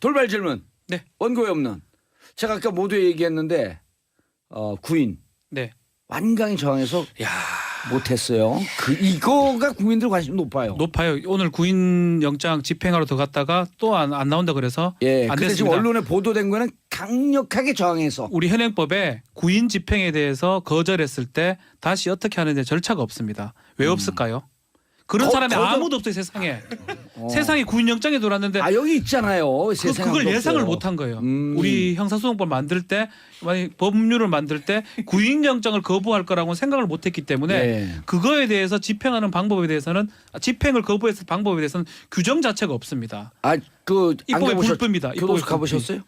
돌발 질문. 네. 원고에 없는. 제가 아까 모두 얘기했는데 구인 네. 완강히 저항해서 야, 못했어요. 이거가 국민들 관심 높아요. 높아요. 오늘 구인 영장 집행하러 들어갔다가 또 안 나온다 그래서 예. 안 근데 지금 됐습니다. 언론에 보도된 거는 강력하게 저항해서. 우리 현행법에 구인 집행에 대해서 거절했을 때 다시 어떻게 하는지 절차가 없습니다. 왜 없을까요? 그런 사람이 아무도 없어요 세상에. 세상에 구인영장에 들어왔는데 아 여기 있잖아요. 세상에 그걸 아무도 예상을 없어요. 못한 거예요. 우리 형사소송법 만들 때 만약 법률을 만들 때 구인영장을 거부할 거라고 생각을 못했기 때문에 예. 그거에 대해서 집행하는 방법에 대해서는 집행을 거부했을 방법에 대해서는 규정 자체가 없습니다. 아그 입법의 불법입니다. 교도소 가보셨어요?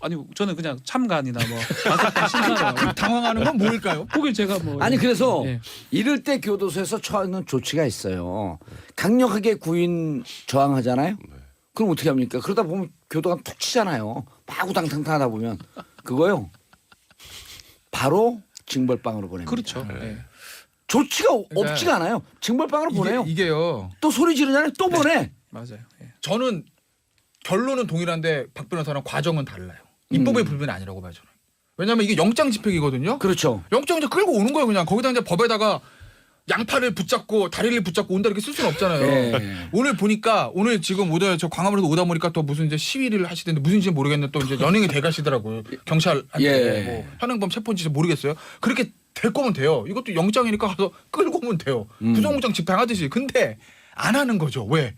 아니 저는 그냥 참관이나 뭐 가서 심사를 당황하는 건 뭘까요? 거길 제가 뭐 아니 그래서 예. 이럴 때 교도소에서 처하는 조치가 있어요. 강력하게 구인 저항하잖아요. 그럼 어떻게 합니까? 그러다 보면 교도관 툭 치잖아요. 마구당탕탕 하다 보면 그거요. 바로 징벌방으로 보냅니다. 그렇죠. 예. 조치가 없지가 않아요. 징벌방으로 보내요. 이게요. 또 소리 지르잖아요. 또 보내. 맞아요. 예. 저는 결론은 동일한데 박 변호사랑 과정은 달라요. 입법의 불변이 아니라고 봐요 저는. 왜냐하면 이게 영장 집행이거든요. 그렇죠. 영장 이제 끌고 오는 거예요 그냥. 거기다 이제 법에다가 양팔을 붙잡고 다리를 붙잡고 온다 이렇게 쓸 수는 없잖아요. 예. 오늘 보니까 오늘 지금 오다 저 광화문에서 오다 보니까 또 무슨 이제 시위를 하시던데 무슨지 모르겠는데 또 이제 연행이 돼 가시더라고요. 경찰한테 예. 뭐 현행범 체포인지 모르겠어요. 그렇게 될 거면 돼요. 이것도 영장이니까 가서 끌고 오면 돼요. 구속영장 집행하듯이. 근데 안 하는 거죠. 왜?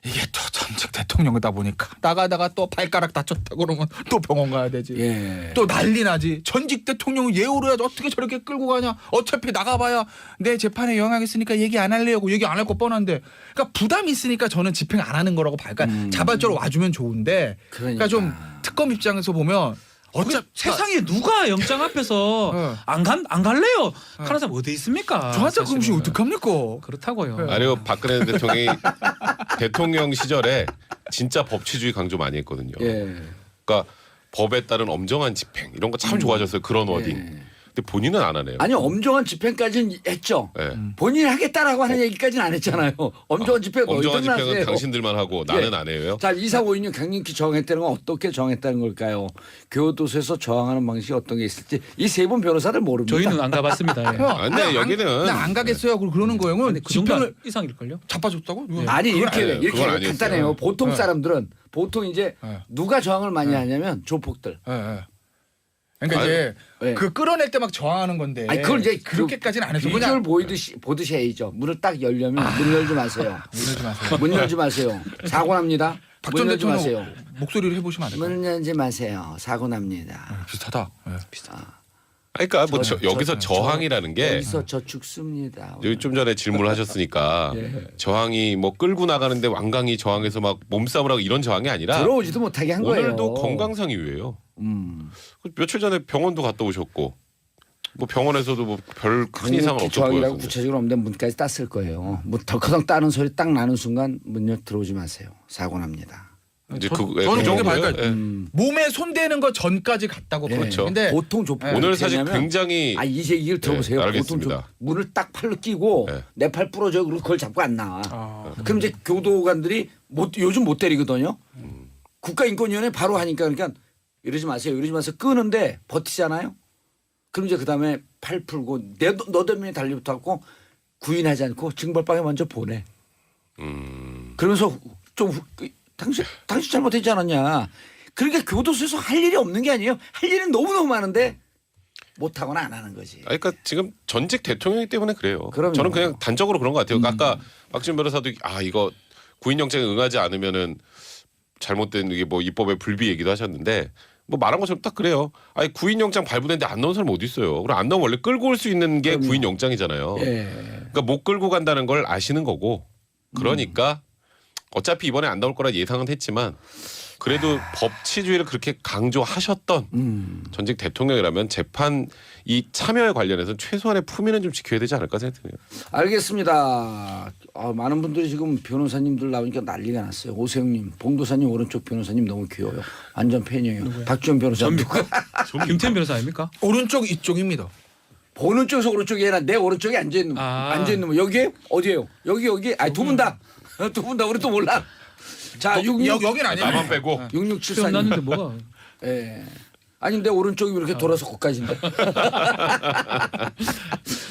이게 또 전직 대통령이다 보니까 나가다가 또 발가락 다쳤다 그러면 또 병원 가야 되지. 예. 또 난리 나지. 전직 대통령 예우를 해야지 어떻게 저렇게 끌고 가냐. 어차피 나가봐야 내 재판에 영향 있으니까 얘기 안 할래요. 얘기 안 할 거 뻔한데. 그러니까 부담이 있으니까 저는 집행 안 하는 거라고 봐요. 그러니까 자발적으로 와주면 좋은데. 그러니까 좀 특검 입장에서 보면 어차피 세상에 누가 영장 앞에서 안 갈래요? 하는 사람 어디 있습니까? 저한테 그러면 사실은. 어떡합니까? 그렇다고요. 아니요 박근혜 대통령이 대통령 시절에 진짜 법치주의 강조 많이 했거든요. 예. 그러니까 법에 따른 엄정한 집행 이런 거 참 좋아졌어요. 그런 워딩. 근데 본인은 안 하네요. 아니 엄정한 집행까지는 했죠. 네. 본인이 하겠다라고 하는 얘기까지는 안 했잖아요. 엄정한 집행 엄정한 어디든 집행은 하세요. 당신들만 하고 나는 안 해요. 자, 이사고인님 강력히 저항했다는 건 어떻게 저항했다는 걸까요? 교도소에서 저항하는 방식이 어떤 게 있을지 이 세 분 변호사들 모릅니다. 저희는 안 가봤습니다. 예. 아, 근데 여기는 나안 가겠어요. 그러는 거예요. 근데 그 정도 집행을 이상일걸요? 자빠졌다고? 아니 그건 이렇게 아니에요. 그건 아니었어요. 간단해요. 보통 네. 사람들은 보통 이제 네. 누가 저항을 많이 하냐면 조폭들. 예, 예. 그러니까 아니, 이제 네. 그 끌어낼 때 막 저항하는 건데. 아니 그걸 이제 그렇게까지는 안 해서 비주얼 그냥 보듯이 해야죠. 문을 딱 열려면 문 열지 마세요. 이러지 마세요. 문 열지 마세요. 사고 납니다. 박 문 전 열지 대통령 마세요. 목소리를 해보시면 안 될까요? 문 열지 마세요. 사고 납니다. 비슷하다. 예. 그러니까 뭐 여기서 저항이라는 게 여기서 저 죽습니다. 여기 좀 전에 질문을 하셨으니까 저항이 뭐 끌고 나가는데 완강히 저항해서 막 몸싸움을 하고 이런 저항이 아니라 들어오지도 못하게 한 거예요. 오늘도 건강상 이유예요. 며칠 전에 병원도 갔다 오셨고 뭐 병원에서도 뭐 별 큰 이상은 없었고 저항이라고 구체적으로 없는데 문까지 땄을 거예요. 뭐 덜커덩 따는 소리 딱 나는 순간 문 열 들어오지 마세요. 사고 납니다. 이제 저는 그 저게 정도예요. 발까지 예. 몸에 손대는 거 전까지 갔다고 그렇죠. 근데 보통 조폭 오늘 사실 굉장히 이제 이걸 들어보세요. 네, 보통 알겠습니다. 문을 딱 팔로 끼고 네. 내 팔 부러져 그리고 그걸 잡고 안 나와. 아, 그럼 이제 교도관들이 요즘 못 때리거든요. 국가인권위원회 바로 하니까 그러니까 이러지 마세요. 이러지 마세요. 끄는데 버티잖아요. 그럼 이제 그다음에 팔 풀고 너 때문에 달려붙었고 구인하지 않고 징벌방에 먼저 보내. 그러면서 좀 당신 잘못했지 않았냐. 그러니까 교도소에서 할 일이 없는 게 아니에요. 할 일은 너무너무 많은데 못하거나 안 하는 거지. 그러니까 지금 전직 대통령이기 때문에 그래요. 그럼요. 저는 그냥 단적으로 그런 것 같아요. 아까 박지원 변호사도 이거 구인영장에 응하지 않으면은 잘못된 이게 뭐 입법의 불비 얘기도 하셨는데 뭐 말한 것처럼 딱 그래요. 아니 구인영장 발부됐는데 안 나온 사람 어디 있어요? 그럼 안 나오면 원래 끌고 올 수 있는 게 구인영장이잖아요. 예. 그러니까 못 끌고 간다는 걸 아시는 거고 그러니까 어차피 이번에 안 나올 거라 예상은 했지만 그래도 법치주의를 그렇게 강조하셨던 전직 대통령이라면 재판 이 참여에 관련해서 최소한의 품위는 좀 지켜야 되지 않을까 생각해요. 알겠습니다. 많은 분들이 지금 변호사님들 나오니까 난리가 났어요. 오세영님, 봉도사님 오른쪽 변호사님 너무 귀여워요. 완전 팬이에요. 박지원 변호사님. 김태현 변호사 아닙니까? 오른쪽 이쪽입니다. 보는 쪽에서 오른쪽이 아니라 내 오른쪽에 앉아 있는 아. 앉아 있는 분 여기에 어디예요? 여기 아니 두 분 다. 두 분 다 우리 또 몰라. 자, 66 여긴 아니에요. 나만 빼고 6674님. 났는데 뭐가? 예. 아니 내 오른쪽이 왜 이렇게 돌아서 거기까지인데.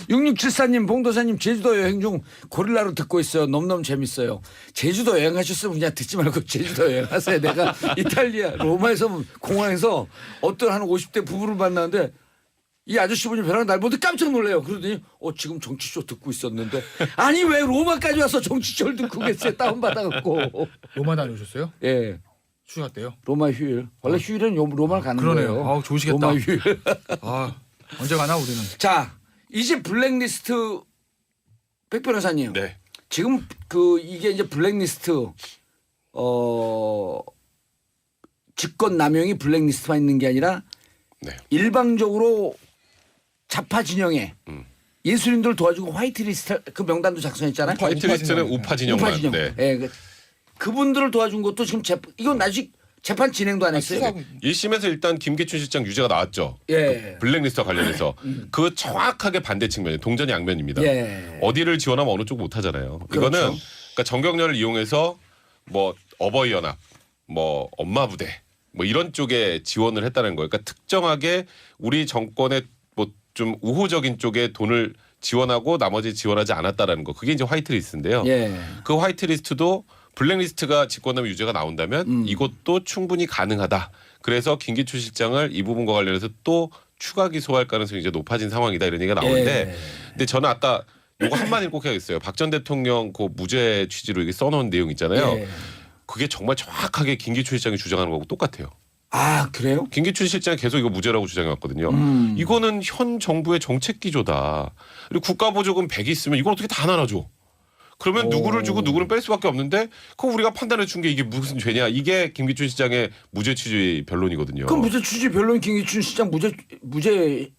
6674님 봉도사님 제주도 여행 중 고릴라로 듣고 있어요. 너무너무 재밌어요. 제주도 여행하셨으면 그냥 듣지 말고 제주도 여행하세요. 내가 이탈리아 로마에서 공항에서 어떤 한 50대 부부를 만났는데 이 아저씨분이 벼랑 날 보는데 깜짝 놀래요. 그러더니 지금 정치쇼 듣고 있었는데 아니 왜 로마까지 와서 정치쇼를 듣고 계세요. 다운받아갖고. 로마 다녀오셨어요? 예. 휴가 때요? 로마 휴일. 원래 휴일은 로마를 가는 그러네요. 거예요. 아우, 좋으시겠다. 로마 휴일. 아 언제 가나 우리는. 자, 이제 블랙리스트 백 변호사님. 네. 지금 이게 이제 블랙리스트 직권 남용이 블랙리스트만 있는 게 아니라 네. 일방적으로 좌파 진영에 예술인들 도와주고 화이트리스트 그 명단도 작성했잖아요. 화이트리스트는 우파 진영만. 우파 진영. 네. 예, 그분들을 도와준 것도 지금 이건 아직 재판 진행도 안 했어요. 수사하고 1심에서 일단 김기춘 실장 유죄가 나왔죠. 예. 블랙리스트와 관련해서 그 정확하게 반대 측면이 동전 양면입니다. 예. 어디를 지원하면 어느 쪽 못하잖아요. 그렇죠. 이거는 그러니까 정경련을 이용해서 뭐 어버이 연합, 뭐 엄마 부대, 뭐 이런 쪽에 지원을 했다는 거예요. 그러니까 특정하게 우리 정권의 뭐 좀 우호적인 쪽에 돈을 지원하고 나머지 지원하지 않았다라는 거. 그게 이제 화이트리스트인데요. 예. 그 화이트리스트도 블랙리스트가 직권남용 유죄가 나온다면 이것도 충분히 가능하다. 그래서 김기춘 실장을 이 부분과 관련해서 또 추가 기소할 가능성이 이제 높아진 상황이다 이런 얘기가 나오는데, 예. 근데 저는 아까 요거 한마디를 꼭 해야겠어요. 박 전 대통령 그 무죄 취지로 이게 써놓은 내용 있잖아요. 예. 그게 정말 정확하게 김기춘 실장이 주장하는 거하고 똑같아요. 아 그래요? 김기춘 실장이 계속 이거 무죄라고 주장해 왔거든요. 이거는 현 정부의 정책 기조다. 그리고 국가보조금 100이 있으면 이걸 어떻게 다 나눠줘. 그러면 누구를 주고 누구를 뺄 수밖에 없는데 그거 우리가 판단해 준 게 이게 무슨 죄냐. 이게 김기춘 실장의 무죄 취지 변론이거든요. 그럼 무죄 취지 변론 김기춘 시장 무죄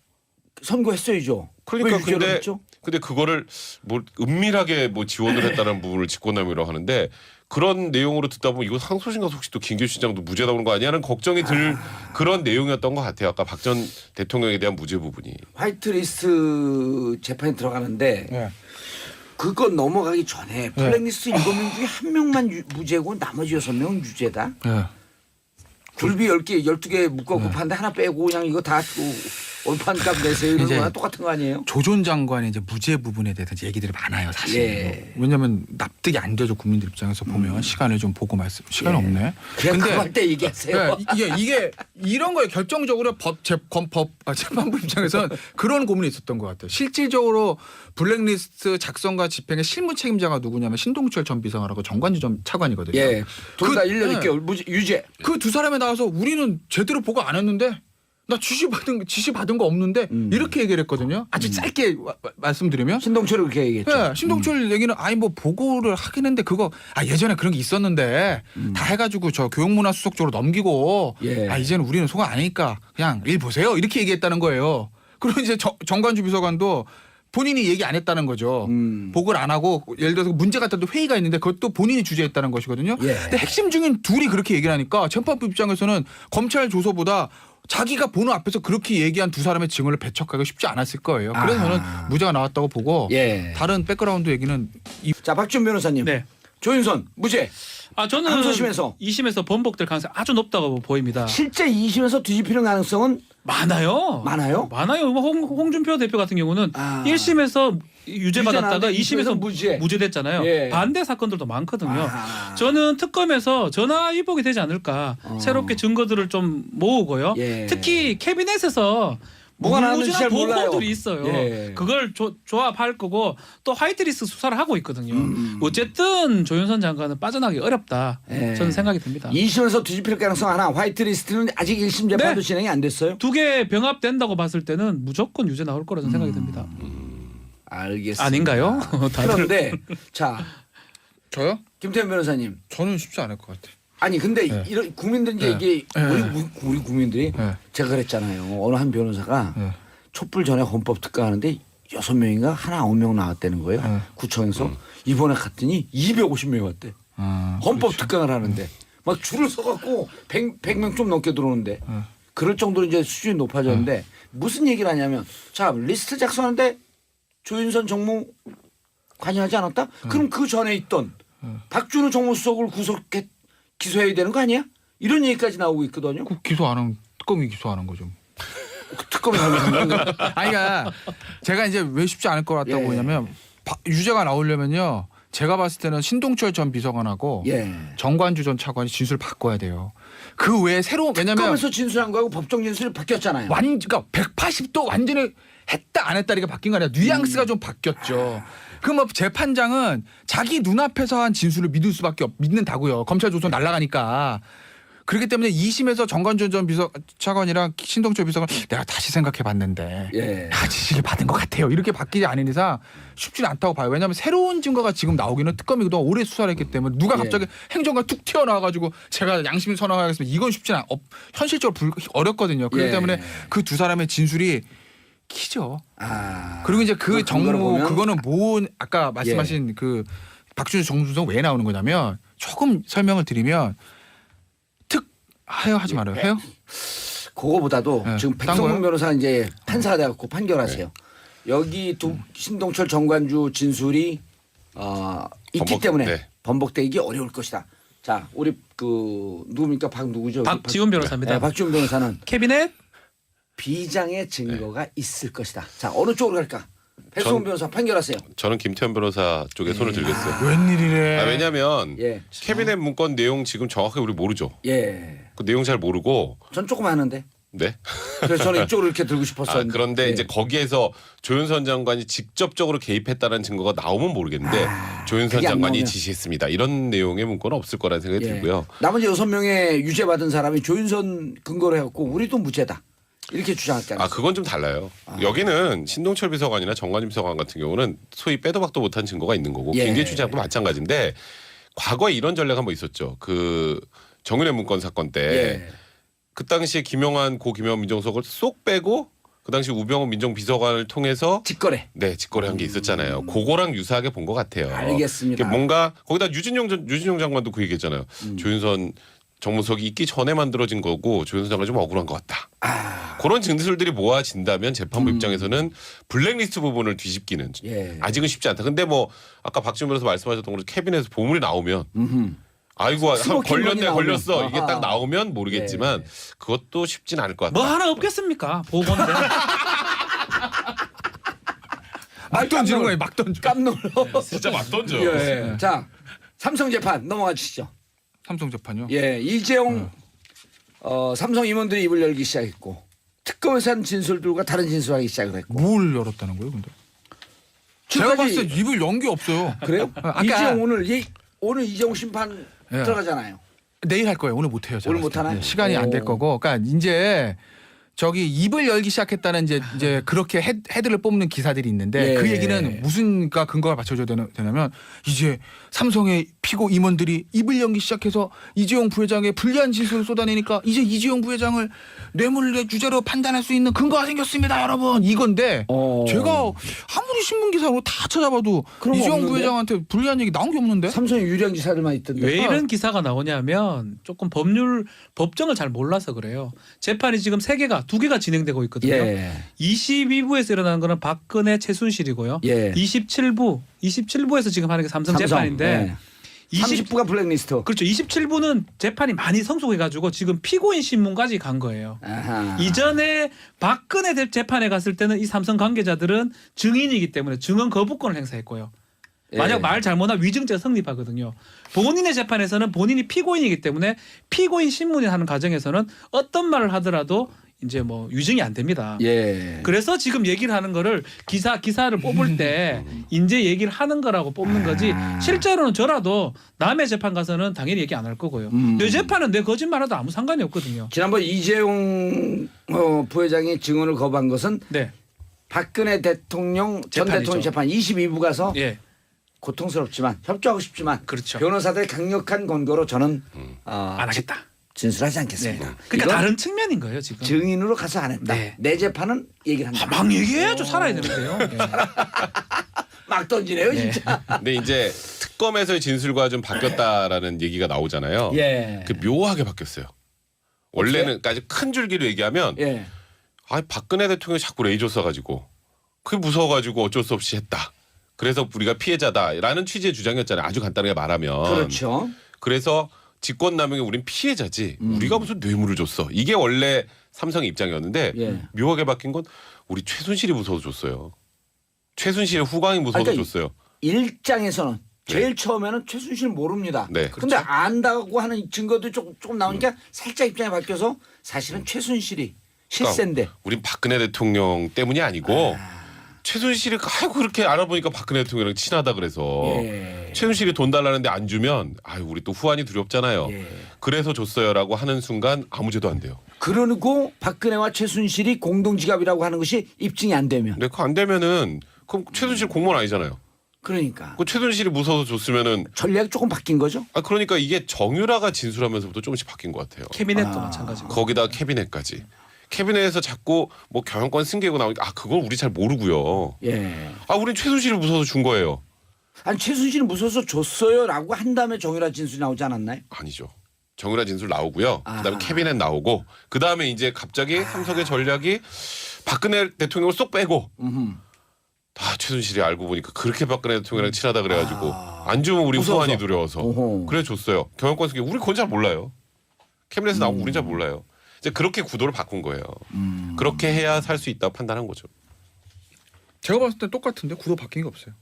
선고했어야죠. 그러니까 왜 유죄로 했죠? 근데 그거를 뭐 은밀하게 뭐 지원을 했다는 부분을 직권남용이라고 하는데 그런 내용으로 듣다 보면 이거 상소심과 혹시 또 김기춘 시장도 무죄 나오는 거 아니냐는 걱정이 들 그런 내용이었던 것 같아요. 아까 박 전 대통령에 대한 무죄 부분이. 화이트리스트 재판에 들어가는데 네. 그거 넘어가기 전에 블랙리스트 7명 중에 한 명만 무죄고 나머지 6명은 유죄다. 네. 굴비 10개, 12개 묶어갖고 파는데 하나 빼고 그냥 이거 다 올판값 내세요. 이런 이제 거랑 똑같은 거 아니에요? 조 전 장관의 이제 무죄 부분에 대해서 이제 얘기들이 많아요, 사실. 예. 왜냐하면 납득이 안 되죠, 국민들 입장에서 보면 시간을 좀 보고 말씀. 시간이 예. 없네. 그냥 그거 할 때 얘기하세요. 이게 이런 거에 결정적으로 재판부 입장에서는 그런 고민이 있었던 것 같아요. 실질적으로 블랙리스트 작성과 집행의 실무 책임자가 누구냐면 신동철 전 비서관하고 정관주 전 차관이거든요. 예. 둘 다 그- 1년 예. 6개월 무죄, 유죄. 그 두 사람이 나와서 우리는 제대로 보고 안 했는데 나 지시 받은 거 없는데 이렇게 얘기를 했거든요. 아주 짧게 말씀드리면. 신동철이 그렇게 얘기했죠. 네, 신동철 얘기는 아니 뭐 보고를 하긴 했는데 그거 예전에 그런 게 있었는데 다 해가지고 저 교육문화수석 쪽으로 넘기고 예. 이제는 우리는 소가 아니니까 그냥 일 보세요 이렇게 얘기했다는 거예요. 그리고 이제 정관주 비서관도 본인이 얘기 안 했다는 거죠. 보고를 안 하고 예를 들어서 문제 같은 회의가 있는데 그것도 본인이 주재했다는 것이거든요. 예. 근데 핵심 중인 둘이 그렇게 얘기를 하니까 재판부 입장에서는 검찰 조서보다 자기가 보는 앞에서 그렇게 얘기한 두 사람의 증언을 배척하기가 쉽지 않았을 거예요. 그래서 저는 무죄가 나왔다고 보고 예. 다른 백그라운드 얘기는 자, 박준 변호사님. 네. 조윤선 무죄. 저는 항소심에서. 2심에서 번복될 가능성이 아주 높다고 보입니다. 실제 2심에서 뒤집히는 가능성은 많아요. 많아요? 많아요. 홍준표 대표 같은 경우는 1심에서 유죄 받았다가 나왔는데 2심에서 무죄. 무죄됐잖아요. 예. 반대 사건들도 많거든요. 아하. 저는 특검에서 전화위복이 되지 않을까. 새롭게 증거들을 좀 모으고요. 예. 특히 캐비넷에서 뭐가 나왔는지 잘 몰라요. 보고들이 있어요. 예. 그걸 조합할 거고 또 화이트리스트 수사를 하고 있거든요. 어쨌든 조윤선 장관은 빠져나가기 어렵다. 예. 저는 생각이 듭니다. 2심에서 뒤집힐 가능성 하나. 화이트리스트는 아직 1심 재판도 네. 진행이 안 됐어요. 두 개 병합된다고 봤을 때는 무조건 유죄 나올 거라 저는 생각이 듭니다. 알겠습니다. 아닌가요? 다들 그런데 자, 저요? 김태현 변호사님. 저는 쉽지 않을 것 같아요. 아니 근데 네. 이런 국민들 이제 네. 이게 네. 우리 국민들이 네. 제가 그랬잖아요. 어느 한 변호사가 네. 촛불 전에 헌법 특강하는데 6명인가 하나 9명 나왔다는 거예요. 네. 구청에서 이번에 갔더니 250명이 왔대. 헌법 특강을 하는데 막 줄을 서갖고 100명 좀 넘게 들어오는데 그럴 정도로 이제 수준이 높아졌는데 무슨 얘기를 하냐면 자 리스트 작성하는데 조윤선 정무 관여하지 않았다? 그럼 그 전에 있던 박준호 정무수석을 기소해야 되는 거 아니야? 이런 얘기까지 나오고 있거든요. 그 기소 안 하면 특검이 기소하는 거죠. 그 특검이 하는 거. 아니 그러니까 제가 이제 왜 쉽지 않을 것 같다고 예. 보냐면 유죄가 나오려면요. 제가 봤을 때는 신동철 전 비서관하고 예. 정관주 전 차관이 진술 바꿔야 돼요. 그 외에 새로운 왜냐면 특검에서 진술한 거하고 법정 진술이 바뀌었잖아요. 그러니까 180도 완전히 했다 안 했다 이게 바뀐 거 아니라 뉘앙스가 좀 바뀌었죠. 그 뭐 재판장은 자기 눈앞에서 한 진술을 믿는다고요. 검찰 조선 날아가니까. 그렇기 때문에 2심에서 정관준 전 차관이랑 신동철 비서관 내가 다시 생각해 봤는데 예. 지시를 받은 것 같아요. 이렇게 바뀌지 않은 이상 쉽지는 않다고 봐요. 왜냐하면 새로운 증거가 지금 나오기는 특검이 그동안 오래 수사를 했기 때문에 누가 갑자기 행정관 툭 튀어나와가지고 제가 양심 선언하겠습니다. 이건 쉽지는 현실적으로 어렵거든요. 그렇기 예. 때문에 그 두 사람의 진술이 키죠. 아. 그리고 이제 그 근거로 정무 보면- 그거는 아까 말씀하신 그 박준호 정무수석 왜 나오는 거냐면 조금 설명을 드리면 하지 말아요. 해요? 그거보다도 네. 지금 딴 백성문 거요? 변호사 이제 판사가 돼갖고 판결하세요. 여기 신동철 정관주 진술이 있기 때문에 네. 번복되기 어려울 것이다. 자, 우리 그 누굽니까? 누구죠? 박지훈 변호사입니다. 네, 박지훈 변호사는 캐비넷 비장의 증거가 있을 것이다. 자, 어느 쪽으로 갈까? 백성문 전- 변호사 판결하세요. 저는 김태현 변호사 쪽에 손을 들겠어요. 웬일이래. 왜냐하면 예, 캐비넷 문건 내용 지금 정확하게 우리 모르죠. 예. 그 내용 잘 모르고 전 조금 아는데. 네. 그래서 저는 이쪽으로 이렇게 들고 싶었었는데. 그런데 예. 이제 거기에서 조윤선 장관이 직접적으로 개입했다는 증거가 나오면 모르겠는데 조윤선 그게 안 장관이 나오면. 지시했습니다. 이런 내용의 문건은 없을 거라는 생각이 예. 들고요. 나머지 6명의 유죄 받은 사람이 조윤선 근거로 해갖고 우리도 무죄다. 이렇게 주장했잖아요. 그건 좀 달라요. 여기는 신동철 비서관이나 정관임 비서관 같은 경우는 소위 빼도 박도 못한 증거가 있는 거고 예. 김기춘 장도 마찬가지인데 과거에 이런 전례가 한번 있었죠. 그 정윤회 문건 사건 때 예. 그 당시에 김용환 민정수석을 쏙 빼고 그 당시 우병우 민정비서관을 통해서 직거래. 네 직거래한 게 있었잖아요. 그거랑 유사하게 본 것 같아요. 알겠습니다. 이게 뭔가 거기다 유진용 장관도 그 얘기했잖아요. 조윤선 정무석이 있기 전에 만들어진 거고 조윤선 장관이 좀 억울한 것 같다. 그런 진술들이 모아진다면 재판부 입장에서는 블랙리스트 부분을 뒤집기는 예. 아직은 쉽지 않다. 근데 뭐 아까 박지원 변호사 말씀하셨던 것처럼 캐비넷에서 보물이 나오면 아이고 스모킹 걸렸네 건이 걸렸어 나오면. 이게 딱 아하. 나오면 모르겠지만 그것도 쉽진 않을 것 같다. 뭐 하나 없겠습니까? 보건데. 막 던지는 거예요. 막 던져. 깜놀로. 진짜 막 던져. 예. 자, 삼성 재판 넘어가 주시죠. 삼성 재판요. 예, 이재용 삼성 임원들이 입을 열기 시작했고 특검에서 한 진술들과 다른 진술하기 시작을 했고. 뭘 열었다는 거예요, 근데? 제가 봤을 때 입을 연 게 없어요. 그래요? 아까- 이재용 오늘 이재용 심판 예. 들어가잖아요. 내일 할 거예요. 오늘 못 해요. 오늘 못 하나요? 시간이 안 될 오. 거고. 그러니까 이제 저기 입을 열기 시작했다는 이제 그렇게 헤드를 뽑는 기사들이 있는데 예. 그 얘기는 무슨 근거가 받쳐줘야 되냐면 이제 삼성의 피고 임원들이 입을 열기 시작해서 이재용 부회장의 불리한 진술을 쏟아내니까 이제 이재용 부회장을 뇌물의 유죄로 판단할 수 있는 근거가 생겼습니다, 여러분. 이건데 제가 아무리 신문 기사로 다 찾아봐도 그런 거 이재용 없는데? 부회장한테 불리한 얘기 나온 게 없는데. 삼성이 유리한 기사들만 있던데. 왜 이런 기사가 나오냐면 조금 법정을 잘 몰라서 그래요. 재판이 지금 2개가 진행되고 있거든요. 예. 22부에서 일어나는 거는 박근혜 최순실이고요. 예. 27부에서 지금 하는 게 삼성 재판인데 30부가 블랙리스트. 그렇죠. 27부는 재판이 많이 성숙해가지고 지금 피고인 신문까지 간 거예요. 아하. 이전에 박근혜 재판에 갔을 때는 이 삼성 관계자들은 증인이기 때문에 증언 거부권을 행사했고요. 만약 예. 말 잘못하면 위증죄가 성립하거든요. 본인의 재판에서는 본인이 피고인이기 때문에 피고인 신문이 하는 과정에서는 어떤 말을 하더라도 이제 뭐 유증이 안 됩니다. 예. 그래서 지금 얘기를 하는 거를 기사를 뽑을 때 이제 얘기를 하는 거라고 뽑는 거지 실제로는 저라도 남의 재판 가서는 당연히 얘기 안 할 거고요. 내 재판은 내 거짓말하도 아무 상관이 없거든요. 지난번 이재용 부회장이 증언을 거부한 것은 네. 박근혜 대통령 전 재판이죠. 대통령 재판 22부 가서 예. 고통스럽지만 협조하고 싶지만 그렇죠. 변호사들의 강력한 권고로 저는 안 하겠다. 진술하지 네. 않겠습니다. 그러니까 이건 다른 측면인 거예요, 지금. 증인으로 가서 안 했다. 네. 내 재판은 얘기를 한다. 막 얘기해야죠. 살아야 되는데요. 예. 막 던지네요, 네. 진짜. 근데 이제 특검에서의 진술과 좀 바뀌었다라는 얘기가 나오잖아요. 예. 그 묘하게 바뀌었어요. 원래는까지 큰 줄기로 얘기하면 예. 박근혜 대통령이 자꾸 레이저 써가지고 그게 무서워가지고 어쩔 수 없이 했다. 그래서 우리가 피해자다라는 취지의 주장이었잖아요. 아주 간단하게 말하면. 그렇죠. 그래서 직권남용에 우린 피해자지 우리가 무슨 뇌물을 줬어. 이게 원래 삼성의 입장이었는데 예. 묘하게 바뀐 건 우리 최순실이 무서워서 줬어요. 최순실의 후광이 무서워서 그러니까 줬어요. 일장에서는 제일 처음에는 최순실 모릅니다. 네. 근데 안다고 하는 증거도 조금 나오니까 살짝 입장이 바뀌어서 사실은 최순실이 실세인데. 그러니까 우린 박근혜 대통령 때문이 아니고 최순실이 아이고 그렇게 알아보니까 박근혜 대통령이랑 친하다 그래서 예. 최순실이 돈 달라는데 안 주면 아유 우리 또 후환이 두렵잖아요. 예. 그래서 줬어요라고 하는 순간 아무 죄도 안 돼요. 그러고 박근혜와 최순실이 공동지갑이라고 하는 것이 입증이 안 되면. 근데 그거 안 되면은 그럼 최순실 공무원 아니잖아요. 그러니까 그 최순실이 무서워서 줬으면은 전략이 조금 바뀐 거죠. 그러니까 이게 정유라가 진술하면서부터 조금씩 바뀐 것 같아요. 캐비넷도 마찬가지고. 거기다 캐비넷까지. 캐비넷에서 자꾸 뭐 경영권 승계고 나오니까 그걸 우리 잘 모르고요. 예. 우린 최순실을 무서워서 준 거예요. 아니 최순실이 무서워서 줬어요라고 한 다음에 정유라 진술이 나오지 않았나요? 아니죠. 정유라 진술 나오고요. 그다음에 아. 캐비넷 나오고 그다음에 이제 갑자기 삼성의 전략이 박근혜 대통령을 쏙 빼고 최순실이 알고 보니까 그렇게 박근혜 대통령이랑 친하다 그래가지고 안 주면 우리 무서워서. 후환이 두려워서 오호. 그래 줬어요. 경영권 승계 우리 그건 잘 몰라요. 캐비넷에서 나오고 우린 잘 몰라요. 이제 그렇게 구도를 바꾼 거예요. 그렇게 해야 살 수 있다고 판단한 거죠. 제가 봤을 때 똑같은데 구도 바뀐 게 없어요.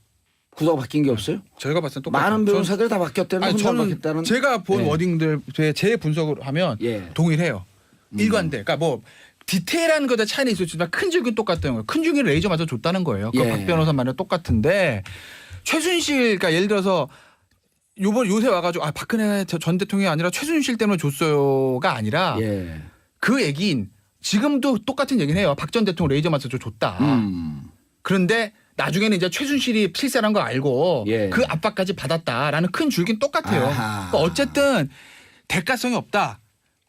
구도가 바뀐 게 없어요? 제가 봤을 때 똑같아요. 많은 변호사들 다 바뀌었다는 아니, 혼자 저는 바뀌었다는. 제가 본 예. 워딩들 제 분석을 하면 예. 동일해요. 일관돼. 그러니까 뭐 디테일한 것에 차이는 있었지만 큰 줄기는 똑같다는 거예요. 큰 줄기는 레이저 맞아 줬다는 거예요. 그 예. 박 변호사 말은 똑같은데 최순실 그러니까 예를 들어서 요새 와가지고 박근혜 전 대통령이 아니라 최순실 때문에 줬어요가 아니라 예. 그 얘기인 지금도 똑같은 얘기는 해요. 박 전 대통령 레이저 맞아 줬다. 그런데 나중에는 이제 최순실이 필사란 거 알고 예. 그 압박까지 받았다라는 큰 줄기는 똑같아요. 아하. 그러니까 어쨌든 대가성이 없다.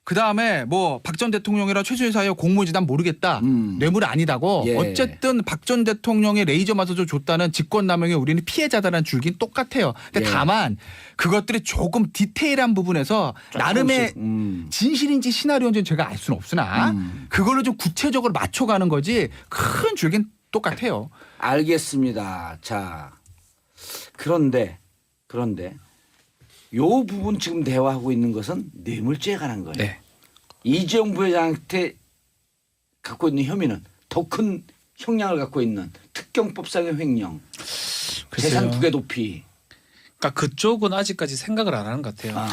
그 다음에 뭐 박 전 대통령이랑 최순실 사이에 공모지 난 모르겠다. 뇌물이 아니다고. 예. 어쨌든 박 전 대통령의 레이저 맞아서 줬다는 직권남용에 우리는 피해자다라는 줄기는 똑같아요. 근데 예. 다만 그것들이 조금 디테일한 부분에서 나름의 진실인지 시나리오인지 제가 알 수는 없으나 그걸로 좀 구체적으로 맞춰가는 거지 큰 줄기는 똑같아요. 알겠습니다. 자, 그런데 요 부분 지금 대화하고 있는 것은 뇌물죄에 관한 거예요. 네. 이재용 부회장한테 갖고 있는 혐의는 더 큰 형량을 갖고 있는 특경법상의 횡령, 재산 부계 도피. 그러니까 그쪽은 아직까지 생각을 안 하는 것 같아요.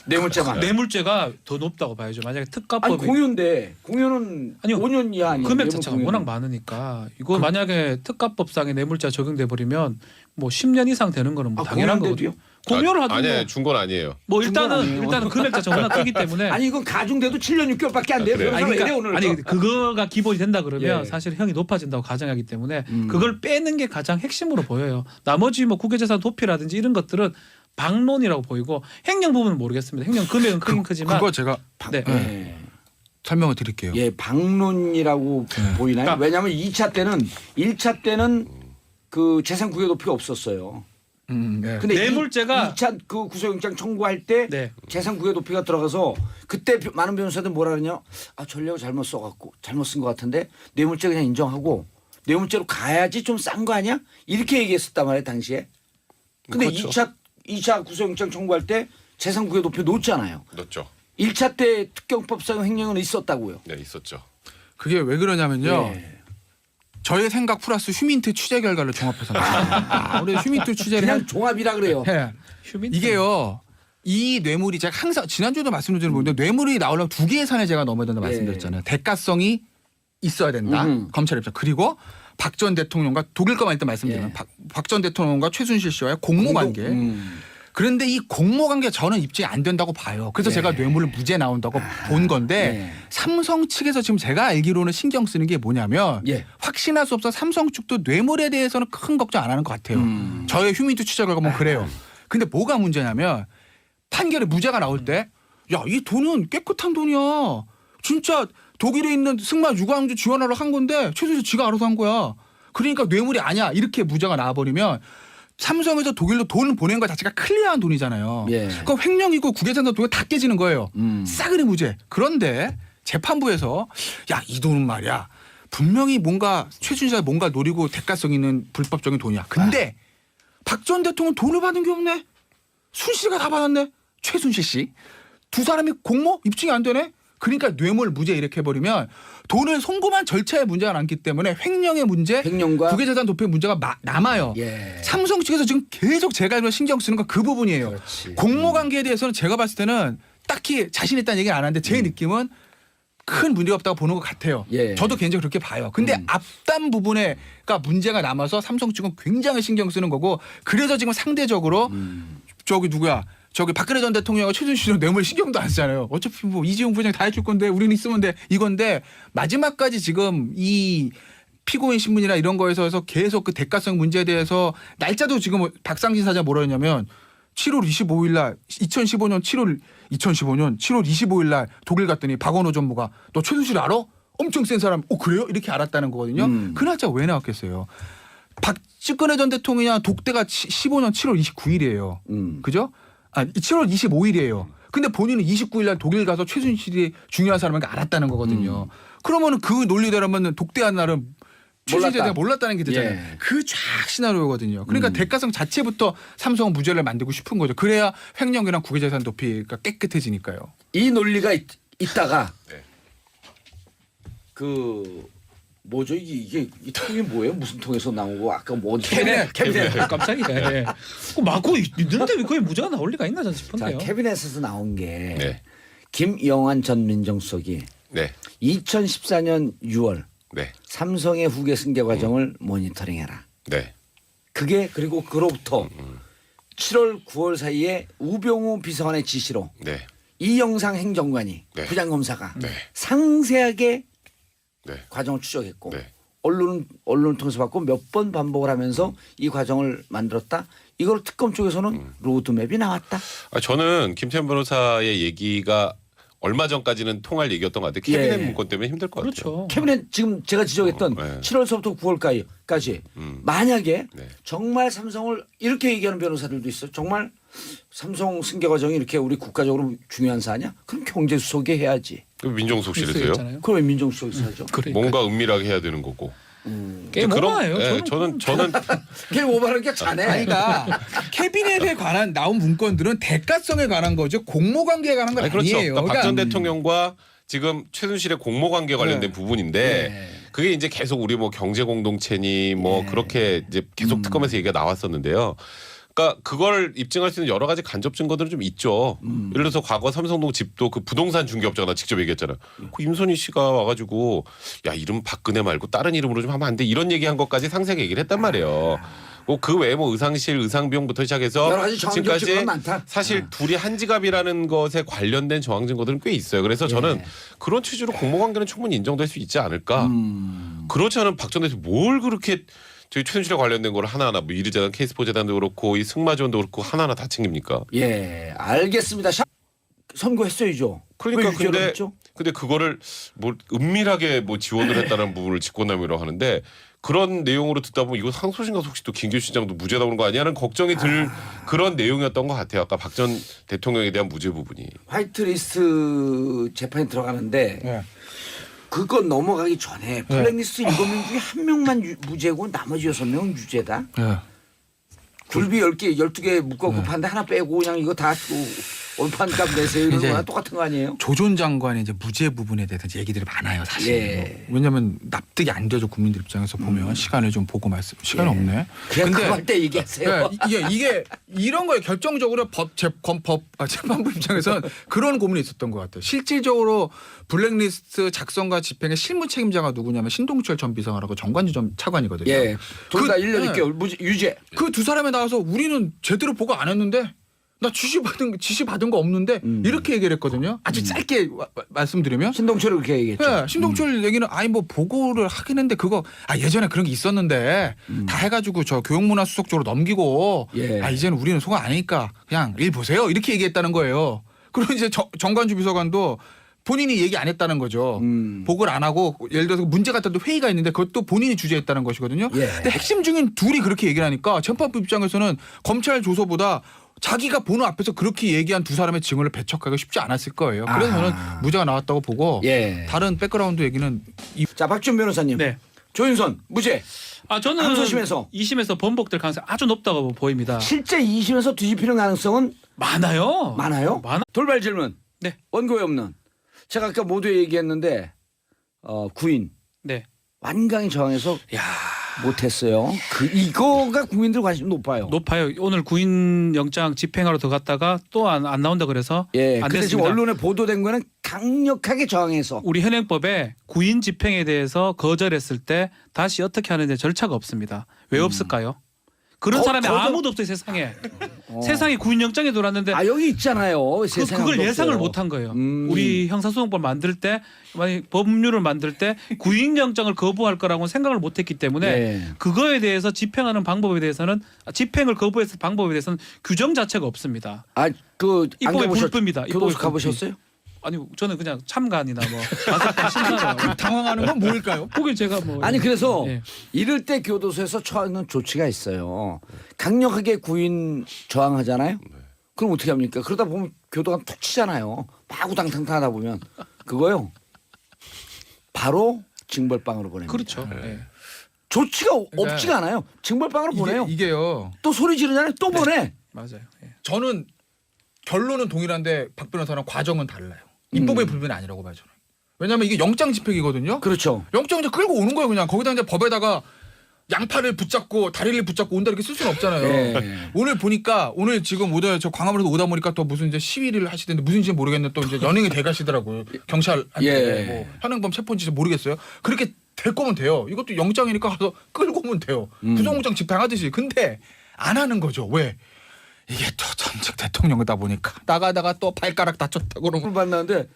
뇌물죄만. 뇌물죄가 더 높다고 봐야죠. 만약에 아니 특가법이 공유는 아니요. 5년 이하 아니에요. 금액 뇌물 자체가 공유는. 워낙 많으니까 이거 만약에 특가법상의 뇌물죄가 적용돼 버리면 뭐 10년 이상 되는 거는 뭐 당연한 공유인데도요? 거거든요. 공유를 하든 아니에요. 준 건 아니에요. 뭐 중간 아니에요. 일단은 금액 자체가 워낙 크기 때문에 아니 이건 가중돼도 7년 6개월밖에 안 돼요. 그래요? 아니, 변호사가 이래 오늘. 아니 그거가 기본이 된다 그러면 예. 사실 형이 높아진다고 가정하기 때문에 그걸 빼는 게 가장 핵심으로 보여요. 나머지 뭐 국외재산 도피라든지 이런 것들은 방론이라고 보이고 행령 부분은 모르겠습니다. 행령 금액은 크긴 크지만 그거 제가 네. 예. 설명을 드릴게요. 예, 방론이라고 보이나요? 그러니까 왜냐하면 1차 때는 그 재산 구개 도피가 없었어요. 네. 근데 뇌물죄가 2차 그 구속영장 청구할 때 네. 재산 구개 도피가 들어가서 그때 많은 변호사들 뭐라 그러냐? 전략을 잘못 써갖고 잘못 쓴 것 같은데 뇌물죄 그냥 인정하고 뇌물죄로 가야지 좀 싼 거 아니야? 이렇게 얘기했었단 말이에요 당시에. 근데 그렇죠. 2차 구속영장 청구할 때 재산 구개 도피 놓잖아요. 넣었죠. 1차 때 특경법상 횡령은 있었다고요. 네, 있었죠. 그게 왜 그러냐면요. 예. 저의 생각 플러스 휴민트 취재 결과를 종합해서 나왔습니다. 우리 휴민트 취재를 그냥 종합이라 그래요. 해. 휴민 이게요. 이 뇌물이 제가 항상 지난주에도 말씀드린 건데 뇌물이 나오려면 두 개의 산을 제가 넘어야 된다 말씀드렸잖아요. 대가성이 있어야 된다. 검찰 입장. 그리고 박 전 대통령과 독일 거만 일단 말씀드리면 박 전 대통령과 최순실 씨와의 공모관계. 그런데 이 공모관계 저는 입증이 안 된다고 봐요. 그래서 제가 뇌물을 무죄 나온다고 본 건데 삼성 측에서 지금 제가 알기로는 신경 쓰는 게 뭐냐면 확신할 수 없어 삼성 측도 뇌물에 대해서는 큰 걱정 안 하는 것 같아요. 저의 휴민트 취재 결과 보면 그래요. 근데 뭐가 문제냐면 판결에 무죄가 나올 때 야, 이 돈은 깨끗한 돈이야. 진짜 독일에 있는 승마 유광주 지원하러 한 건데 최순실 지가 알아서 한 거야. 그러니까 뇌물이 아니야. 이렇게 무죄가 나와버리면 삼성에서 독일로 돈 보낸 것 자체가 클리어한 돈이잖아요. 그러니까 횡령이고 국외재산 돈이 다 깨지는 거예요. 싸그리 무죄. 그런데 재판부에서 야, 이 돈은 말이야. 분명히 뭔가 최순실이 뭔가 노리고 대가성 있는 불법적인 돈이야. 근데 박 전 대통령 돈을 받은 게 없네. 순실이가 다 받았네. 최순실 씨. 두 사람이 공모 입증이 안 되네. 그러니까 뇌물 무죄 이렇게 해버리면 돈을 송금한 절차의 문제가 남기 때문에 횡령의 문제, 횡령과 국외재산 도피의 문제가 남아요. 예. 삼성 측에서 지금 계속 제가 신경 쓰는 건 그 부분이에요. 그렇지. 공모 관계에 대해서는 제가 봤을 때는 딱히 자신 있다는 얘기는 안 하는데 제 느낌은 큰 문제가 없다고 보는 것 같아요. 예. 저도 개인적으로 그렇게 봐요. 근데 앞단 부분에가 문제가 남아서 삼성 측은 굉장히 신경 쓰는 거고 그래서 지금 상대적으로 저기 누구야? 저기 박근혜 전 대통령과 최순실은 뇌물 신경도 안 쓰잖아요. 어차피 뭐 이재용 부장이 다 해줄 건데 우리는 있으면 돼 이건데 마지막까지 지금 이 피고인 신문이나 이런 거에서 계속 그 대가성 문제에 대해서 날짜도 지금 박상진 사장 뭐라 했냐면 7월 25일 날 2015년 7월 25일 날 독일 갔더니 박원호 전무가 너 최순실 알아? 엄청 센 사람. 그래요? 이렇게 알았다는 거거든요. 그 날짜 왜 나왔겠어요? 박근혜 전 대통령이랑 독대가 15년 7월 29일이에요. 그죠? 7월 25일이에요. 근데 본인은 29일 날 독일 가서 최순실이 중요한 사람인 걸 알았다는 거거든요. 그러면은 그 논리대로면 독대한 날은 최순실에 대해 몰랐다는 게 되잖아요. 예. 그 쫙 시나리오거든요. 그러니까 대가성 자체부터 삼성은 무죄를 만들고 싶은 거죠. 그래야 횡령이랑 국외재산 도피가 깨끗해지니까요. 이 논리가 있다가 네. 그 뭐죠 이게 이 통이 뭐예요? 무슨 통에서 나오고 아까 뭐 캐비넷. 깜짝이야. 예. 그거 막고 있는데 왜 거의 무죄가 나올 리가 있나 저는 자, 싶은데요. 캐비넷에서 나온 게 네. 김영환 전 민정수석이 네. 2014년 6월 네. 삼성의 후계 승계 과정을 모니터링해라. 네. 그게 그리고 그로부터 7월 9월 사이에 우병우 비서관의 지시로 네. 이영상 행정관이 네. 부장검사가 네. 상세하게 네. 과정을 추적했고 네. 언론을 통해서 받고 몇 번 반복을 하면서 이 과정을 만들었다. 이걸 특검 쪽에서는 로드맵이 나왔다. 저는 김태현 변호사의 얘기가 얼마 전까지는 통할 얘기였던 것 같아요. 캐비넷 예. 문건 때문에 힘들 것 같아요. 그렇죠. 캐비넷 지금 제가 지적했던 네. 7월서부터 9월까지 만약에 네. 정말 삼성을 이렇게 얘기하는 변호사들도 있어요. 정말 삼성 승계 과정이 이렇게 우리 국가적으로 중요한 사안이야? 그럼 경제수석이 해야지. 그럼 민정수석실에서요? 있잖아요. 그럼 왜 민정수석이 하죠? 그러니까. 뭔가 은밀하게 해야 되는 거고. 게임 오버예요. 예, 저는 그게 오바는 게 자네. 그러니까 캐비넷에 관한 나온 문건들은 대가성에 관한 거죠. 공모 관계에 관한 건 아니, 그렇죠. 아니에요. 그러니까 박 전 대통령과 지금 최순실의 공모 관계 관련된 네. 부분인데 네. 그게 이제 계속 우리 뭐 경제 공동체니 뭐 그렇게 이제 계속 특검에서 얘기가 나왔었는데요. 그러니까 그걸 입증할 수 있는 여러 가지 간접 증거들은 좀 있죠. 예를 들어서 과거 삼성동 집도 그 부동산 중개업자가 나 직접 얘기했잖아요. 그 임선희 씨가 와가지고 야 이름 박근혜 말고 다른 이름으로 좀 하면 안 돼 이런 얘기한 것까지 상세하게 얘기를 했단 말이에요. 그 외에 뭐 의상실 의상비용부터 시작해서 여러 가지 정황 지금까지 증거가 많다. 사실 둘이 한 지갑이라는 것에 관련된 정황 증거들은 꽤 있어요. 그래서 저는 그런 취지로 공모관계는 충분히 인정될 수 있지 않을까. 그렇지 않으면 박 전 대통령 뭘 그렇게 저희 최순실에 관련된 걸 하나하나 뭐 이르재단 케이스포 재단도 그렇고 이 승마지원도 그렇고 하나하나 다 챙깁니까? 예, 알겠습니다. 선고했어야죠. 그러니까 왜 유죄를 근데 했죠? 그거를 뭐 은밀하게 뭐 지원을 했다는 부분을 직권남용이라고 하는데 그런 내용으로 듣다 보면 이거 상소심과 혹시 또 김규 시장도 무죄 나오는 거 아니냐는 걱정이 들 그런 내용이었던 것 같아요. 아까 박 전 대통령에 대한 무죄 부분이. 화이트리스트 재판에 들어가는데 네. 그거 넘어가기 전에 블랙리스트 7명 중에 한 명만 무죄고 나머지 6명은 유죄다. 네. 굴비 10개, 12개 묶어갖고 판데 하나 빼고 그냥 이거 다 올판값 내세요 이런 이제 거랑 똑같은 거 아니에요? 조 전 장관의 이제 무죄 부분에 대해서 이제 얘기들이 많아요, 사실. 예. 왜냐하면 납득이 안 되죠, 국민들 입장에서 보면 시간을 좀 보고 말씀. 시간이 예. 없네. 그냥 그거 할 때 얘기하세요. 이게 이런 거에 결정적으로 재판부 입장에서는 그런 고민이 있었던 것 같아요. 실질적으로 블랙리스트 작성과 집행의 실무 책임자가 누구냐면 신동철 전 비서관하고 정관주 전 차관이거든요. 예, 둘 다 그- 1년 예. 6개월 유죄. 그 두 사람에 나와서 우리는 제대로 보고 안 했는데 나 지시 받은 거 없는데 이렇게 얘기를 했거든요. 아주 짧게 말씀드리면 신동철이 그렇게 얘기했죠. 네, 신동철 얘기는 아니 뭐 보고를 하긴 했는데 그거 예전에 그런 게 있었는데 다 해가지고 저 교육문화수석 쪽으로 넘기고 예. 이제는 우리는 소가 아니니까 그냥 일 보세요 이렇게 얘기했다는 거예요. 그리고 이제 정관주 비서관도 본인이 얘기 안 했다는 거죠. 보고를 안 하고 예를 들어서 문제 같은 회의가 있는데 그것도 본인이 주재했다는 것이거든요. 예. 근데 핵심 중인 둘이 그렇게 얘기를 하니까 재판부 입장에서는 검찰 조서보다 자기가 보는 앞에서 그렇게 얘기한 두 사람의 증언을 배척하기가 쉽지 않았을 거예요. 그래서 저는 무죄가 나왔다고 보고 예. 다른 백그라운드 얘기는 자, 박준 변호사님. 네. 조윤선 무죄. 저는 항소심에서 2심에서 번복될 가능성이 아주 높다고 보입니다. 실제 2심에서 뒤집히는 가능성은 많아요. 많아요? 많아. 질문. 네. 원고에 없는. 제가 아까 모두 얘기했는데 구인 네. 완강히 저항해서 못했어요. 이거가 국민들 관심 높아요. 높아요. 오늘 구인 영장 집행하러 들어갔다가 또 안 나온다 그래서 예. 안 근데 지금 됐습니다. 언론에 보도된 거는 강력하게 저항해서. 우리 현행법에 구인 집행에 대해서 거절했을 때 다시 어떻게 하는데 절차가 없습니다. 왜 없을까요? 그런 사람이 아무도 없어요 세상에. 세상에 구인 영장이 들어왔는데 여기 있잖아요. 세상에 그걸 아무도 예상을 없어요. 못한 거예요. 우리 형사소송법 만들 때 만약 법률을 만들 때 구인 영장을 거부할 거라고 생각을 못했기 때문에 네. 그거에 대해서 집행하는 방법에 대해서는 집행을 거부했을 방법에 대해서는 규정 자체가 없습니다. 안 입법의 가보셨- 불법입니다. 교도소 입법의 가보셨어요? 아니 저는 그냥 참관이나 뭐 만삭한 심사를 당황하는 건 뭐일까요? 그게 제가 뭐 아니 그래서 예. 이럴 때 교도소에서 처하는 조치가 있어요. 강력하게 구인 저항하잖아요. 그럼 어떻게 합니까? 그러다 보면 교도관 툭 치잖아요. 마구당탕탕 하다 보면 그거요. 바로 징벌방으로 보냅니다. 그렇죠. 예. 조치가 없지가 않아요. 징벌방으로 보내요. 이게요. 또 소리 지르잖아요. 또 보내. 맞아요. 예. 저는 결론은 동일한데 박 변호사랑 과정은 달라요. 입법의 불변이 아니라고 봐요. 저는. 왜냐하면 이게 영장 집행이거든요. 그렇죠. 영장 이제 끌고 오는 거예요. 그냥 거기다 이제 법에다가 양팔을 붙잡고 다리를 붙잡고 온다 이렇게 쓸 수는 없잖아요. 예. 오늘 보니까 오늘 지금 저 광화문에서 오다 보니까 또 무슨 이제 시위를 하시던데 무슨지 모르겠는데 또 이제 연행이 돼 가시더라고요. 경찰한테 예. 뭐 현행범 체포인지 모르겠어요. 그렇게 될 거면 돼요. 이것도 영장이니까 가서 끌고 오면 돼요. 구속영장 집행하듯이. 근데 안 하는 거죠. 왜? 이게 또 전직 대통령이다 보니까 나가다가 또 발가락 다쳤다고 그러면 만나는데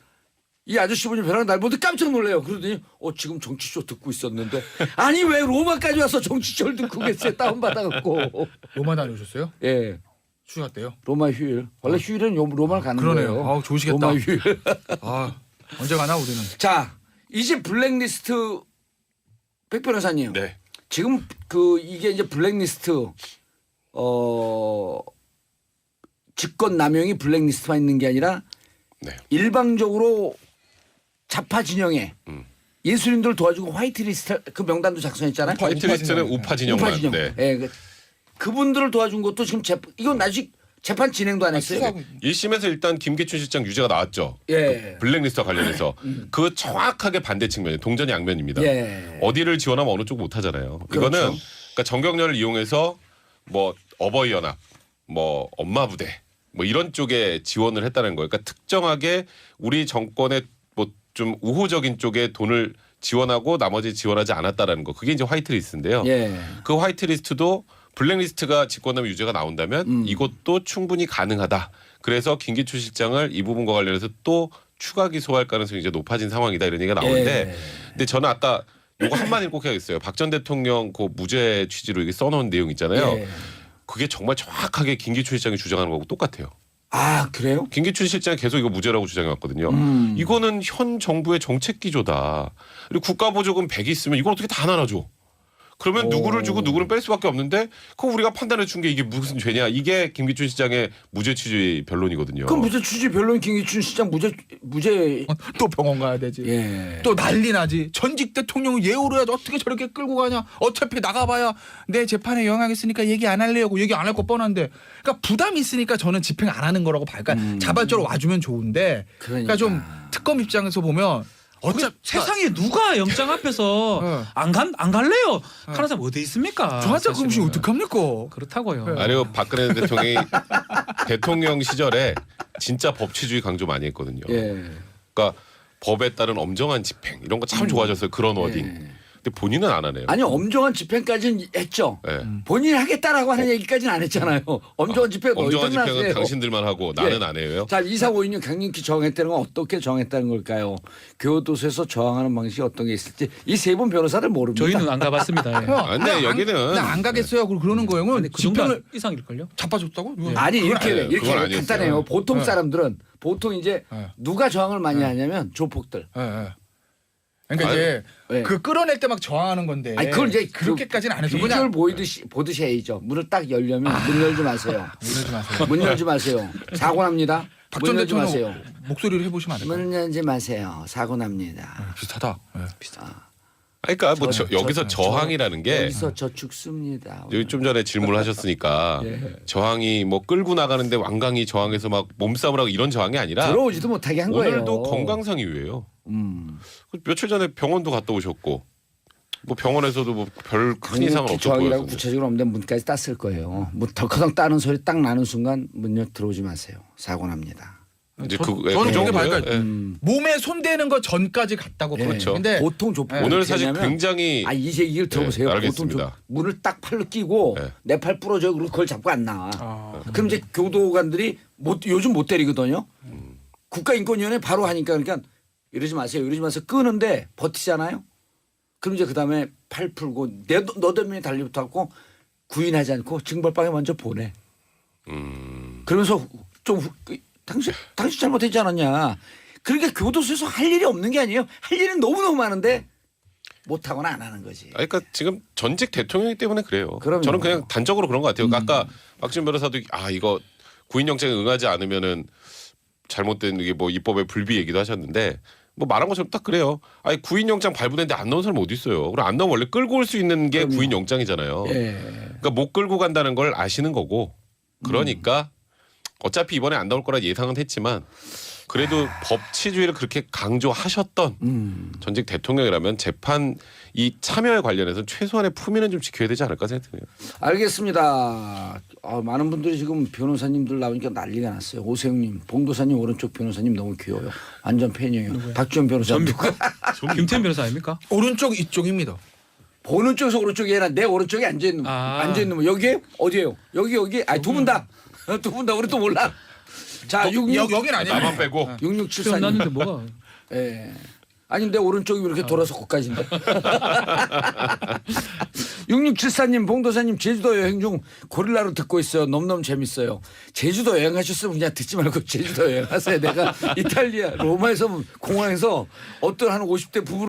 이 아저씨분이 벼랑 날 보는데 깜짝 놀래요. 그러더니 지금 정치쇼 듣고 있었는데 아니 왜 로마까지 와서 정치쇼를 듣고 계세요. 다운받아갖고. 로마 다녀오셨어요? 예. 휴가 때요? 로마 휴일. 원래 휴일은 로마를 가는 그러네요. 거예요. 아우, 좋으시겠다. 로마 휴일. 아 언제 가나 우리는. 자 이제 블랙리스트 백 변호사님. 네. 지금 이게 이제 블랙리스트 직권 남용이 블랙리스트만 있는 게 아니라 네. 일방적으로 좌파 진영에 예술인들 도와주고 화이트리스트 그 명단도 작성했잖아요. 화이트리스트는 우파 진영만. 우파 진영. 네. 예, 그분들을 도와준 것도 지금 이건 아직 재판 진행도 안 했어요. 1심에서 일단 김기춘 실장 유죄가 나왔죠. 예. 블랙리스트와 관련해서 그 정확하게 반대 측면이 동전 양면입니다. 예. 어디를 지원하면 어느 쪽 못하잖아요. 그렇죠. 이거는 그러니까 정경련을 이용해서 뭐 어버이 연합, 뭐 엄마 부대, 뭐 이런 쪽에 지원을 했다는 거예요. 그러니까 특정하게 우리 정권의 뭐 좀 우호적인 쪽에 돈을 지원하고 나머지 지원하지 않았다라는 거. 그게 이제 화이트리스트인데요. 예. 그 화이트리스트도 블랙리스트가 직권남용 유죄가 나온다면 이것도 충분히 가능하다. 그래서 김기춘 실장을 이 부분과 관련해서 또 추가 기소할 가능성이 이제 높아진 상황이다 이런 얘기가 나오는데, 예. 근데 저는 아까 요거 한마디 꼭 해야겠어요. 박 전 대통령 그 무죄 취지로 이게 써놓은 내용 있잖아요. 예. 그게 정말 정확하게 김기춘 실장이 주장하는 거하고 똑같아요. 아 그래요? 김기춘 실장이 계속 이거 무죄라고 주장해왔거든요. 이거는 현 정부의 정책 기조다. 그리고 국가보조금 100이 있으면 이걸 어떻게 다 나눠줘. 그러면 누구를 주고 누구를 뺄 수밖에 없는데 그거 우리가 판단해 준 게 이게 무슨 죄냐. 이게 김기춘 시장의 무죄 취지 변론이거든요. 그럼 무죄 취지 변론 김기춘 시장 무죄. 또 병원 가야 되지. 예. 또 난리 나지. 전직 대통령 예우를 해야지 어떻게 저렇게 끌고 가냐. 어차피 나가봐야 내 재판에 영향있으니까 얘기 안 할래요. 얘기 안 할 거 뻔한데. 그러니까 부담이 있으니까 저는 집행 안 하는 거라고 봐요. 그러니까 자발적으로 와주면 좋은데. 그러니까 좀 특검 입장에서 보면 어차피 세상에 누가 영장 앞에서 안 갈래요? 하는 사람 어디 있습니까? 저한테 그럼 사실은. 어떡합니까? 그렇다고요. 아니요, 박근혜 대통령이 대통령 시절에 진짜 법치주의 강조 많이 했거든요. 예. 그러니까 법에 따른 엄정한 집행 이런 거 참 좋아졌어요. 그런 워딩. 근데 본인은 안 하네요. 아니 엄정한 집행까지는 했죠. 네. 본인이 하겠다라고 하는 얘기까지는 안 했잖아요. 엄정한 집행 엄정한 너희들 집행은 하세요. 당신들만 하고 나는 안 해요. 자, 2456 강력히 저항했다는 건 어떻게 저항했다는 걸까요? 교도소에서 저항하는 방식이 어떤 게 있을지 이 세 분 변호사를 모릅니다. 저희는 안 가봤습니다. 예. 안 돼, 여기는. 안 가겠어요. 그러는 거예요. 근데 그 정도 집행을 이상일걸요? 자빠졌다고? 아니 그건 이렇게 아니에요. 그건 아니었어요. 간단해요. 보통 네. 사람들은 보통 이제 네. 누가 저항을 많이 하냐면 조폭들. 예, 예. 그러니까 아니, 이제 네. 그 끌어낼 때 막 저항하는 건데. 아니 그걸 이제 그렇게까지는 안 해도 비주얼 그냥 보듯이 해야죠. 문을 딱 열려면 문 열지 마세요. 이러지 마세요. 문 열지 마세요. 사고 납니다. 박 문 전 열지 마세요. 대통령 목소리를 해보시면 안 될까요? 문 열지 마세요. 사고 납니다. 비슷하다. 네. 그러니까 뭐 저- 여기서 저- 저항이라는 게 여기서 저 죽습니다. 여기 좀 전에 질문을 하셨으니까 예. 저항이 뭐 끌고 나가는데 왕강이 저항해서 막 몸싸움을 하고 이런 저항이 아니라 들어오지도 못하게 한 거예요. 오늘도 건강상 이유예요. 음. 며칠 전에 병원도 갔다 오셨고 뭐 병원에서도 뭐 별 큰 이상은 없었고요. 저항이라고 구체적으로 없는데 문까지 땄을 거예요. 문 덜커덩 따는 소리 딱 나는 순간 문 열 들어오지 마세요. 사고 납니다. 이제 저는 그 저게 정도예요. 발달- 예. 몸에 손대는 거 전까지 갔다고 예. 그렇죠. 근데 보통 좁. 오늘 사실 왜냐면 굉장히 이제 얘기를 들어보세요. 네, 보통 알겠습니다. 문을 딱 팔로 끼고 네. 내 팔 부러져 그리고 그걸 잡고 안 나와. 아. 그럼 이제 교도관들이 요즘 못 때리거든요. 국가인권위원회 바로 하니까 그러니까 이러지 마세요. 끄는데 버티잖아요. 그럼 이제 그다음에 팔 풀고 너 때문에 달리부터 구인하지 않고 징벌방에 먼저 보내. 그러면서 당신 잘못했지 않았냐. 그러니까 교도소에서 할 일이 없는 게 아니에요. 할 일은 너무너무 많은데 못하거나 안 하는 거지. 아니, 그러니까 지금 전직 대통령이기 때문에 그래요. 그럼요. 저는 그냥 단적으로 그런 것 같아요. 아까 박지원 변호사도 이거 구인영장에 응하지 않으면은 잘못된 이게 뭐 입법의 불비 얘기도 하셨는데 뭐 말한 것처럼 딱 그래요. 아니 구인영장 발부됐는데 안 나온 사람 어디 있어요? 그럼 안 나오면 원래 끌고 올 수 있는 게 그럼요. 구인영장이잖아요. 예. 그러니까 못 끌고 간다는 걸 아시는 거고 그러니까 어차피 이번에 안 나올 거라 예상은 했지만 그래도 법치주의를 그렇게 강조하셨던 전직 대통령이라면 재판 이 참여에 관련해서 최소한의 품위는 좀 지켜야 되지 않을까 생각해요. 알겠습니다. 많은 분들이 지금 변호사님들 나오니까 난리가 났어요. 오세영님, 봉도사님 오른쪽 변호사님 너무 귀여워요. 완전 팬이에요. 박지원 변호사 누가 김태현 변호사 아닙니까? 오른쪽 이쪽입니다. 보는 쪽에서 오른쪽이 아니라 내 오른쪽에 앉아 있는 앉아 있는 분 여기에요? 어디에요? 여기 두 분 다. 두 분 다 우리 또 몰라. 자, 여긴 아니에요. 나만 빼고 6674님. 났는데 뭐가? 예. 아니 내 오른쪽이 왜 이렇게 돌아서 거기까지인데. 6674님 봉도사님 제주도 여행 중 고릴라로 듣고 있어요. 너무너무 재밌어요. 제주도 여행하셨으면 그냥 듣지 말고 제주도 여행하세요. 내가 이탈리아 로마에서 공항에서 어떤 한 50대 부부